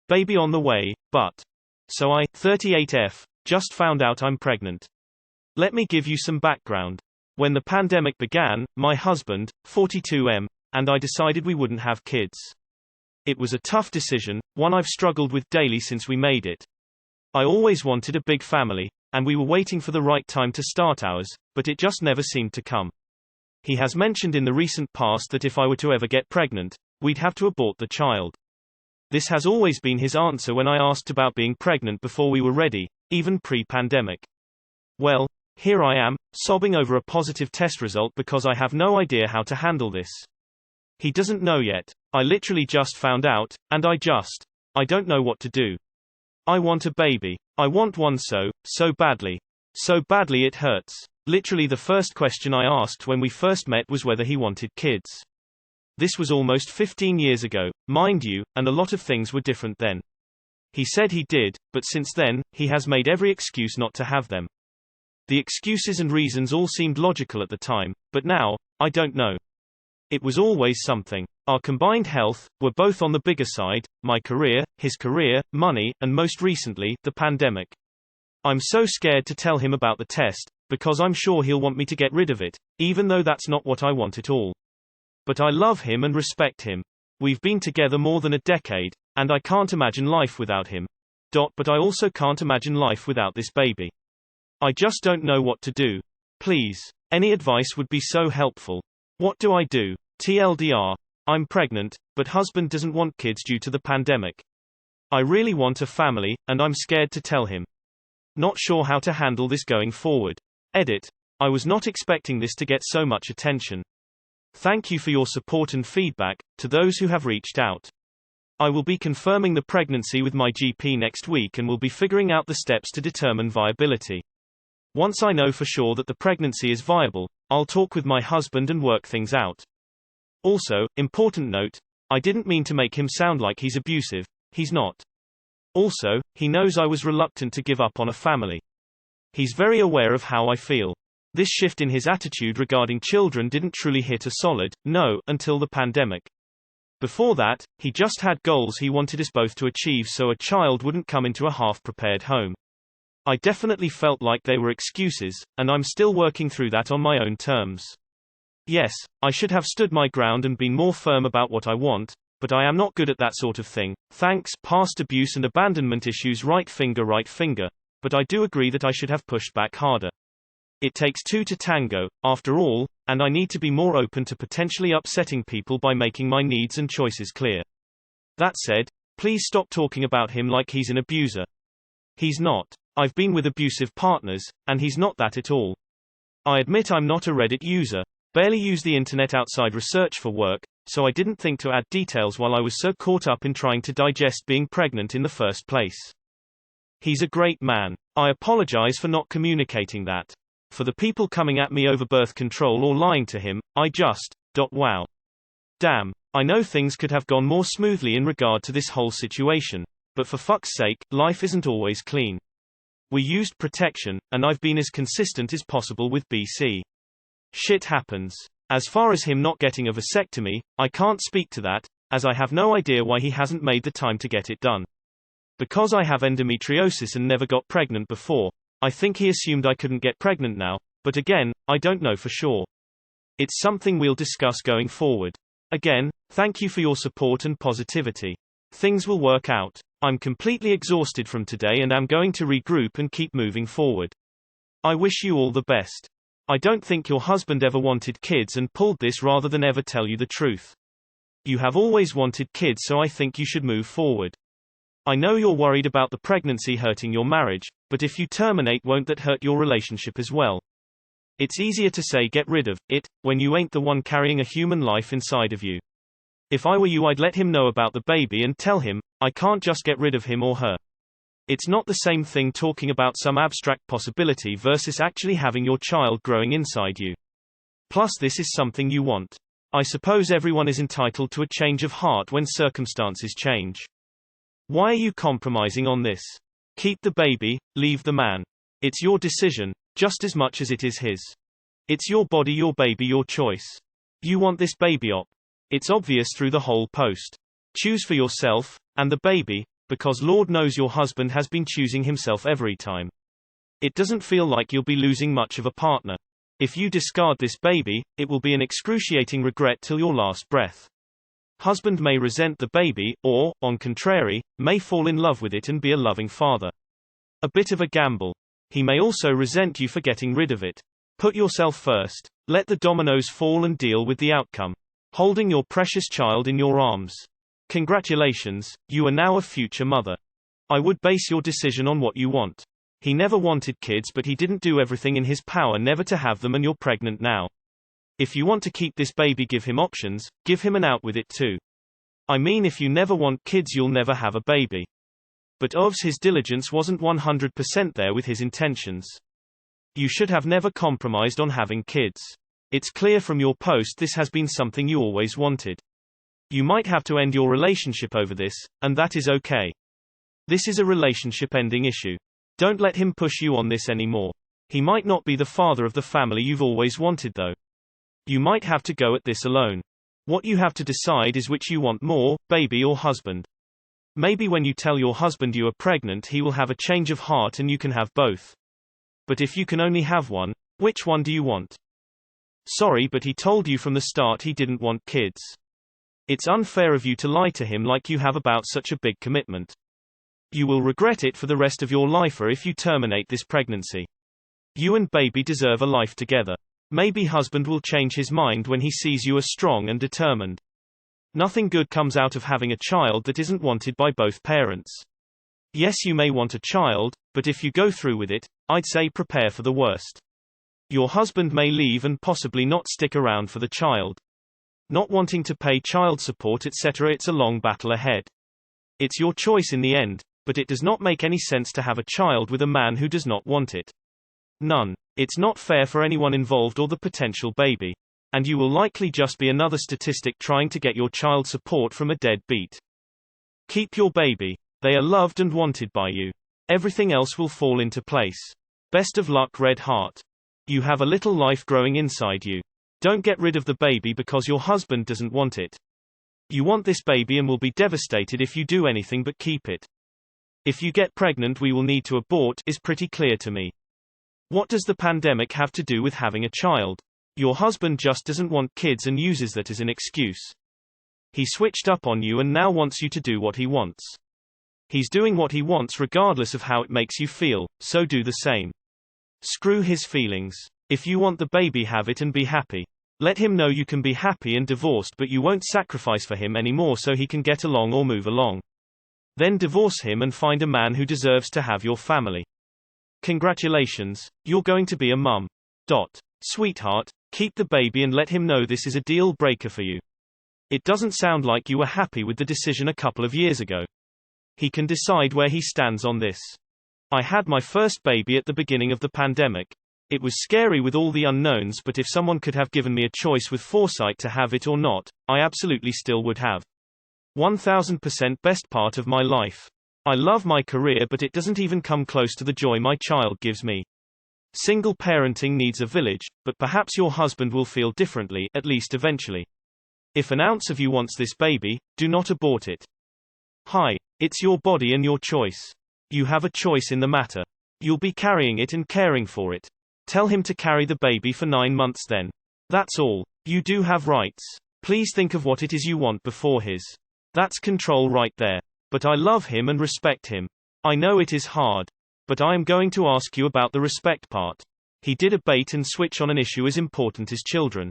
Baby on the way, but. So I, 38F, just found out I'm pregnant. Let me give you some background. When the pandemic began, my husband, 42M, and I decided we wouldn't have kids. It was a tough decision, one I've struggled with daily since we made it. I always wanted a big family, and we were waiting for the right time to start ours, but it just never seemed to come. He has mentioned in the recent past that if I were to ever get pregnant, we'd have to abort the child. This has always been his answer when I asked about being pregnant before we were ready, even pre-pandemic. Well, here I am, sobbing over a positive test result because I have no idea how to handle this. He doesn't know yet. I literally just found out, and I don't know what to do. I want a baby. I want one so badly. So badly it hurts. Literally the first question I asked when we first met was whether he wanted kids. This was almost 15 years ago, mind you, and a lot of things were different then. He said he did, but since then, he has made every excuse not to have them. The excuses and reasons all seemed logical at the time, but now, I don't know. It was always something. Our combined health, were both on the bigger side, my career, his career, money, and most recently, the pandemic. I'm so scared to tell him about the test, because I'm sure he'll want me to get rid of it, even though that's not what I want at all. But I love him and respect him. We've been together more than a decade, and I can't imagine life without him. But I also can't imagine life without this baby. I just don't know what to do. Please. Any advice would be so helpful. What do I do? TLDR. I'm pregnant, but husband doesn't want kids due to the pandemic. I really want a family, and I'm scared to tell him. Not sure how to handle this going forward. Edit. I was not expecting this to get so much attention. Thank you for your support and feedback, to those who have reached out. I will be confirming the pregnancy with my GP next week and will be figuring out the steps to determine viability. Once I know for sure that the pregnancy is viable, I'll talk with my husband and work things out. Also, important note, I didn't mean to make him sound like he's abusive, he's not. Also, he knows I was reluctant to give up on a family. He's very aware of how I feel. This shift in his attitude regarding children didn't truly hit a solid no until the pandemic. Before that, he just had goals he wanted us both to achieve so a child wouldn't come into a half-prepared home. I definitely felt like they were excuses, and I'm still working through that on my own terms. Yes, I should have stood my ground and been more firm about what I want, but I am not good at that sort of thing. Thanks, past abuse and abandonment issues, right finger, but I do agree that I should have pushed back harder. It takes two to tango, after all, and I need to be more open to potentially upsetting people by making my needs and choices clear. That said, please stop talking about him like he's an abuser. He's not. I've been with abusive partners, and he's not that at all. I admit I'm not a Reddit user, barely use the internet outside research for work, so I didn't think to add details while I was so caught up in trying to digest being pregnant in the first place. He's a great man. I apologize for not communicating that. For the people coming at me over birth control or lying to him, wow. Damn, I know things could have gone more smoothly in regard to this whole situation, but for fuck's sake, life isn't always clean. We used protection, and I've been as consistent as possible with BC. Shit happens. As far as him not getting a vasectomy, I can't speak to that, as I have no idea why he hasn't made the time to get it done. Because I have endometriosis and never got pregnant before, I think he assumed I couldn't get pregnant now, but again, I don't know for sure. It's something we'll discuss going forward. Again, thank you for your support and positivity. Things will work out. I'm completely exhausted from today and am going to regroup and keep moving forward. I wish you all the best. I don't think your husband ever wanted kids and pulled this rather than ever tell you the truth. You have always wanted kids, so I think you should move forward. I know you're worried about the pregnancy hurting your marriage, but if you terminate, won't that hurt your relationship as well? It's easier to say get rid of it, when you ain't the one carrying a human life inside of you. If I were you, I'd let him know about the baby and tell him, I can't just get rid of him or her. It's not the same thing talking about some abstract possibility versus actually having your child growing inside you. Plus, this is something you want. I suppose everyone is entitled to a change of heart when circumstances change. Why are you compromising on this? Keep the baby, leave the man. It's your decision, just as much as it is his. It's your body, your baby, your choice. You want this baby op. It's obvious through the whole post. Choose for yourself, and the baby, because Lord knows your husband has been choosing himself every time. It doesn't feel like you'll be losing much of a partner. If you discard this baby, it will be an excruciating regret till your last breath. Husband may resent the baby, or, on contrary, may fall in love with it and be a loving father. A bit of a gamble. He may also resent you for getting rid of it. Put yourself first. Let the dominoes fall and deal with the outcome. Holding your precious child in your arms. Congratulations, you are now a future mother. I would base your decision on what you want. He never wanted kids, but he didn't do everything in his power never to have them, and you're pregnant now. If you want to keep this baby, give him options, give him an out with it too. I mean, if you never want kids, you'll never have a baby. But Ovs, his diligence wasn't 100% there with his intentions. You should have never compromised on having kids. It's clear from your post this has been something you always wanted. You might have to end your relationship over this, and that is okay. This is a relationship ending issue. Don't let him push you on this anymore. He might not be the father of the family you've always wanted though. You might have to go at this alone. What you have to decide is which you want more, baby or husband. Maybe when you tell your husband you are pregnant, he will have a change of heart and you can have both. But if you can only have one, which one do you want? Sorry, but he told you from the start he didn't want kids. It's unfair of you to lie to him like you have about such a big commitment. You will regret it for the rest of your life or if you terminate this pregnancy. You and baby deserve a life together. Maybe husband will change his mind when he sees you are strong and determined. Nothing good comes out of having a child that isn't wanted by both parents. Yes, you may want a child, but if you go through with it, I'd say prepare for the worst. Your husband may leave and possibly not stick around for the child. Not wanting to pay child support, etc. It's a long battle ahead. It's your choice in the end, but it does not make any sense to have a child with a man who does not want it. None. It's not fair for anyone involved or the potential baby. And you will likely just be another statistic trying to get your child support from a deadbeat. Keep your baby. They are loved and wanted by you. Everything else will fall into place. Best of luck, Red Heart. You have a little life growing inside you. Don't get rid of the baby because your husband doesn't want it. You want this baby and will be devastated if you do anything but keep it. If you get pregnant, we will need to abort, is pretty clear to me. What does the pandemic have to do with having a child? Your husband just doesn't want kids and uses that as an excuse. He switched up on you and now wants you to do what he wants. He's doing what he wants regardless of how it makes you feel, so do the same. Screw his feelings. If you want the baby, have it and be happy. Let him know you can be happy and divorced, but you won't sacrifice for him anymore so he can get along or move along. Then divorce him and find a man who deserves to have your family. Congratulations, you're going to be a mum. Sweetheart, keep the baby and let him know this is a deal breaker for you. It doesn't sound like you were happy with the decision a couple of years ago. He can decide where he stands on this. I had my first baby at the beginning of the pandemic. It was scary with all the unknowns, but if someone could have given me a choice with foresight to have it or not, I absolutely still would have. 1000% best part of my life. I love my career, but it doesn't even come close to the joy my child gives me. Single parenting needs a village, but perhaps your husband will feel differently, at least eventually. If an ounce of you wants this baby, do not abort it. Hi. It's your body and your choice. You have a choice in the matter. You'll be carrying it and caring for it. Tell him to carry the baby for 9 months then. That's all. You do have rights. Please think of what it is you want before his. That's control right there. But I love him and respect him. I know it is hard. But I am going to ask you about the respect part. He did a bait and switch on an issue as important as children.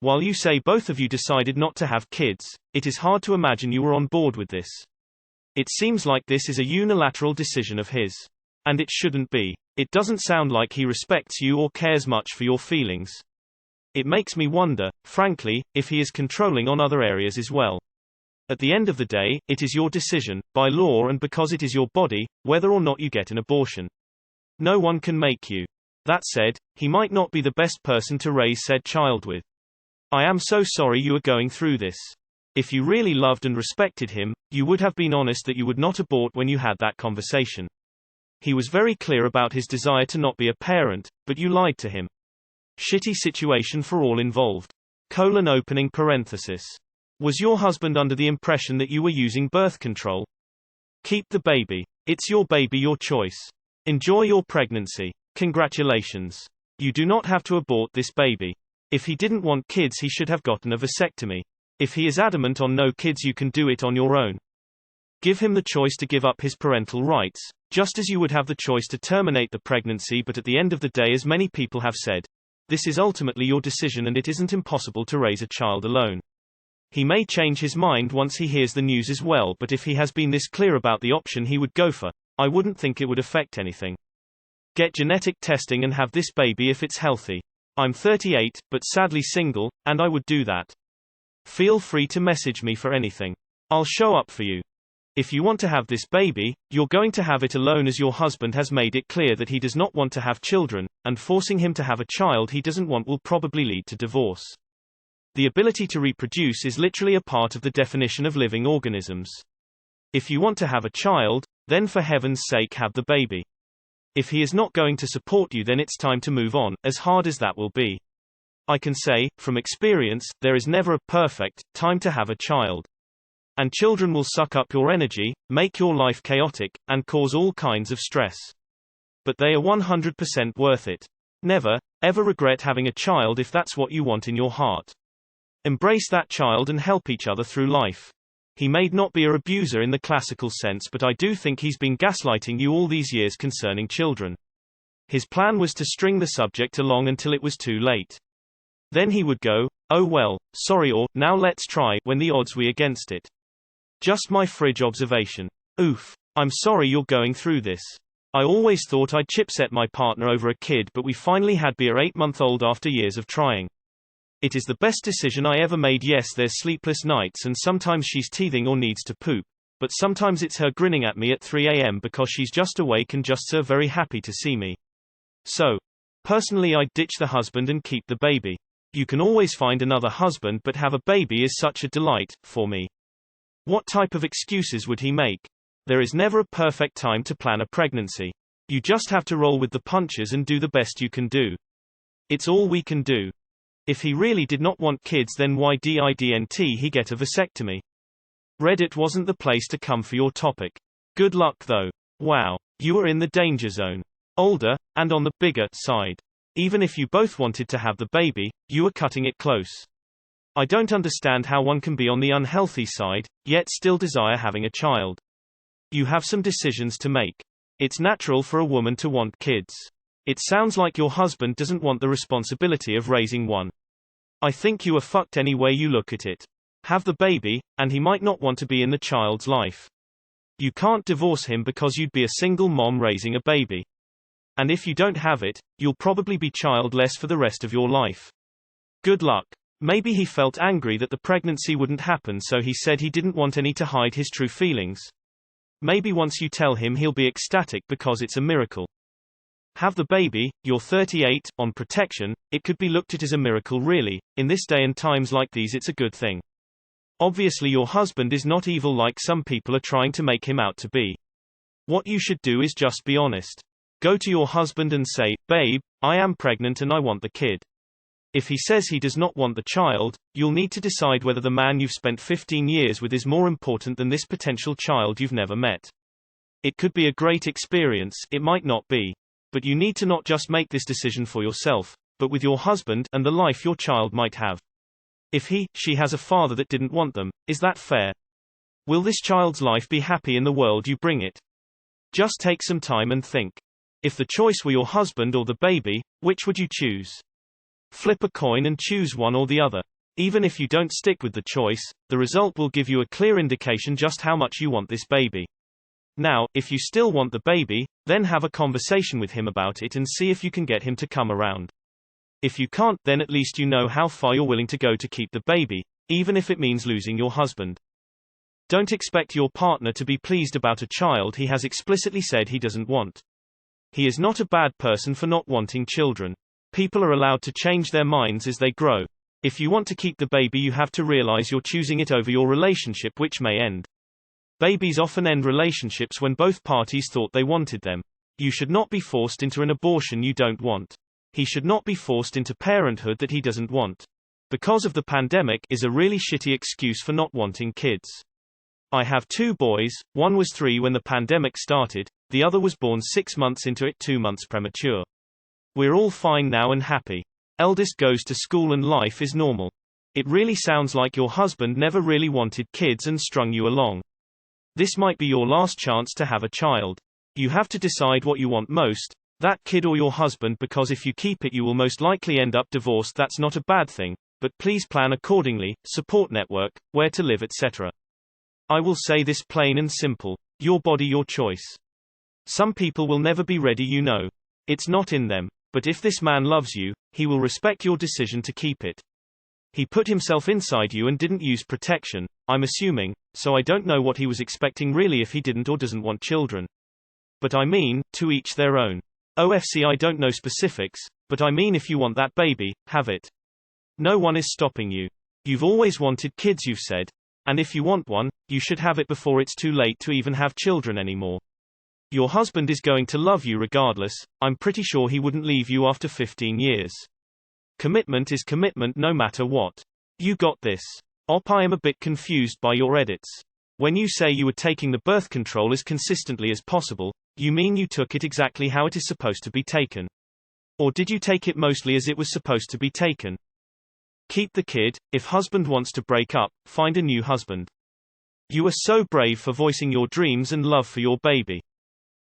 While you say both of you decided not to have kids, it is hard to imagine you were on board with this. It seems like this is a unilateral decision of his. And it shouldn't be. It doesn't sound like he respects you or cares much for your feelings. It makes me wonder, frankly, if he is controlling on other areas as well. At the end of the day, it is your decision, by law and because it is your body, whether or not you get an abortion. No one can make you. That said, he might not be the best person to raise said child with. I am so sorry you are going through this. If you really loved and respected him, you would have been honest that you would not abort when you had that conversation. He was very clear about his desire to not be a parent, but you lied to him. Shitty situation for all involved. Opening parenthesis. Was your husband under the impression that you were using birth control? Keep the baby. It's your baby, your choice. Enjoy your pregnancy. Congratulations. You do not have to abort this baby. If he didn't want kids, he should have gotten a vasectomy. If he is adamant on no kids, you can do it on your own. Give him the choice to give up his parental rights, just as you would have the choice to terminate the pregnancy. But at the end of the day, as many people have said, this is ultimately your decision, and it isn't impossible to raise a child alone. He may change his mind once he hears the news as well, but if he has been this clear about the option he would go for, I wouldn't think it would affect anything. Get genetic testing and have this baby if it's healthy. I'm 38, but sadly single, and I would do that. Feel free to message me for anything. I'll show up for you. If you want to have this baby, you're going to have it alone, as your husband has made it clear that he does not want to have children, and forcing him to have a child he doesn't want will probably lead to divorce. The ability to reproduce is literally a part of the definition of living organisms. If you want to have a child, then for heaven's sake have the baby. If he is not going to support you, then it's time to move on, as hard as that will be. I can say, from experience, there is never a perfect time to have a child. And children will suck up your energy, make your life chaotic, and cause all kinds of stress. But they are 100% worth it. Never, ever regret having a child if that's what you want in your heart. Embrace that child and help each other through life. He may not be an abuser in the classical sense, but I do think he's been gaslighting you all these years concerning children. His plan was to string the subject along until it was too late. Then he would go, "Oh well, sorry," or "Now let's try," when the odds were against it. Just my fridge observation. Oof. I'm sorry you're going through this. I always thought I'd chipset my partner over a kid, but we finally had Bea 8-month-old after years of trying. It is the best decision I ever made. Yes, there's sleepless nights and sometimes she's teething or needs to poop, but sometimes it's her grinning at me at 3 a.m. because she's just awake and just so very happy to see me. So, personally, I'd ditch the husband and keep the baby. You can always find another husband, but have a baby is such a delight, for me. What type of excuses would he make? There is never a perfect time to plan a pregnancy. You just have to roll with the punches and do the best you can do. It's all we can do. If he really did not want kids, then why didn't he get a vasectomy? Reddit wasn't the place to come for your topic. Good luck though. Wow. You are in the danger zone. Older, and on the bigger side. Even if you both wanted to have the baby, you are cutting it close. I don't understand how one can be on the unhealthy side, yet still desire having a child. You have some decisions to make. It's natural for a woman to want kids. It sounds like your husband doesn't want the responsibility of raising one. I think you are fucked any way you look at it. Have the baby, and he might not want to be in the child's life. You can't divorce him because you'd be a single mom raising a baby. And if you don't have it, you'll probably be childless for the rest of your life. Good luck. Maybe he felt angry that the pregnancy wouldn't happen, so he said he didn't want any to hide his true feelings. Maybe once you tell him, he'll be ecstatic because it's a miracle. Have the baby, you're 38, on protection, it could be looked at as a miracle really. In this day and times like these, it's a good thing. Obviously your husband is not evil like some people are trying to make him out to be. What you should do is just be honest. Go to your husband and say, "Babe, I am pregnant and I want the kid." If he says he does not want the child, you'll need to decide whether the man you've spent 15 years with is more important than this potential child you've never met. It could be a great experience, it might not be. But you need to not just make this decision for yourself, but with your husband and the life your child might have. If she has a father that didn't want them, is that fair? Will this child's life be happy in the world you bring it? Just take some time and think. If the choice were your husband or the baby, which would you choose? Flip a coin and choose one or the other. Even if you don't stick with the choice, the result will give you a clear indication just how much you want this baby. Now, if you still want the baby, then have a conversation with him about it and see if you can get him to come around. If you can't, then at least you know how far you're willing to go to keep the baby, even if it means losing your husband. Don't expect your partner to be pleased about a child he has explicitly said he doesn't want. He is not a bad person for not wanting children. People are allowed to change their minds as they grow. If you want to keep the baby, you have to realize you're choosing it over your relationship, which may end. Babies often end relationships when both parties thought they wanted them. You should not be forced into an abortion you don't want. He should not be forced into parenthood that he doesn't want. Because of the pandemic is a really shitty excuse for not wanting kids. I have 2 boys, one was 3 when the pandemic started, the other was born 6 months into it, 2 months premature. We're all fine now and happy. Eldest goes to school and life is normal. It really sounds like your husband never really wanted kids and strung you along. This might be your last chance to have a child. You have to decide what you want most, that kid or your husband, because if you keep it you will most likely end up divorced. That's not a bad thing, but please plan accordingly, support network, where to live, etc. I will say this plain and simple. Your body, your choice. Some people will never be ready, you know. It's not in them. But if this man loves you, he will respect your decision to keep it. He put himself inside you and didn't use protection, I'm assuming, so I don't know what he was expecting really if he didn't or doesn't want children. But I mean, to each their own. OFC, I don't know specifics, but I mean if you want that baby, have it. No one is stopping you. You've always wanted kids, you've said. And if you want one, you should have it before it's too late to even have children anymore. Your husband is going to love you regardless, I'm pretty sure he wouldn't leave you after 15 years. Commitment is commitment no matter what. You got this. I am a bit confused by your edits. When you say you were taking the birth control as consistently as possible, you mean you took it exactly how it is supposed to be taken? Or did you take it mostly as it was supposed to be taken? Keep the kid. If husband wants to break up, find a new husband. You are so brave for voicing your dreams and love for your baby.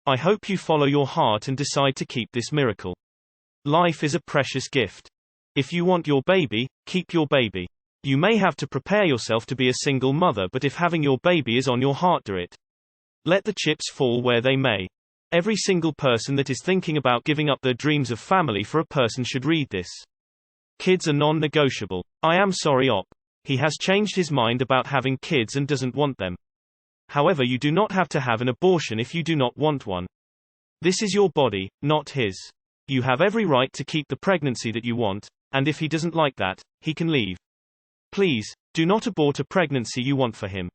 I hope you follow your heart and decide to keep this miracle. Life is a precious gift. If you want your baby, keep your baby. You may have to prepare yourself to be a single mother, but if having your baby is on your heart, do it. Let the chips fall where they may. Every single person that is thinking about giving up their dreams of family for a person should read this. Kids are non-negotiable. I am sorry, Op. He has changed his mind about having kids and doesn't want them. However, you do not have to have an abortion if you do not want one. This is your body, not his. You have every right to keep the pregnancy that you want, and if he doesn't like that, he can leave. Please, do not abort a pregnancy you want for him.